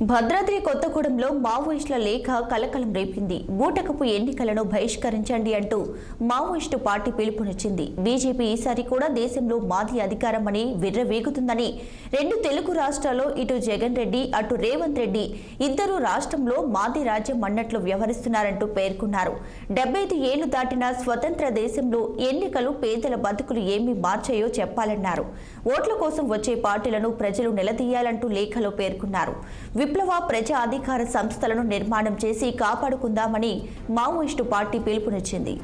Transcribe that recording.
భద్రాద్రి కొత్తగూడెంలో మావోయిస్టుల లేఖ కలకలం రేపింది. బూటకపు ఎన్నికలను బహిష్కరించండి అంటూ మావోయిస్టు పార్టీ పిలుపునిచ్చింది. బీజేపీ ఈసారి కూడా దేశంలో మాది అధికారమని విర్రవీగుతుందని, రెండు తెలుగు రాష్ట్రాల్లో ఇటు జగన్ రెడ్డి అటు రేవంత్ రెడ్డి ఇద్దరు రాష్ట్రంలో మాది రాజ్యం అన్నట్లు వ్యవహరిస్తున్నారంటూ పేర్కొన్నారు. 75 ఏళ్లు దాటిన స్వతంత్ర దేశంలో ఎన్నికలు పేదల బతుకులు ఏమీ మార్చాయో చెప్పాలన్నారు. ఓట్ల కోసం వచ్చే పార్టీలను ప్రజలు నిలదీయాలంటూ లేఖలో పేర్కొన్నారు. విప్లవ ప్రజా అధికార సంస్థలను నిర్మాణం చేసి కాపాడుకుందామని మావోయిస్టు పార్టీ పిలుపునిచ్చింది.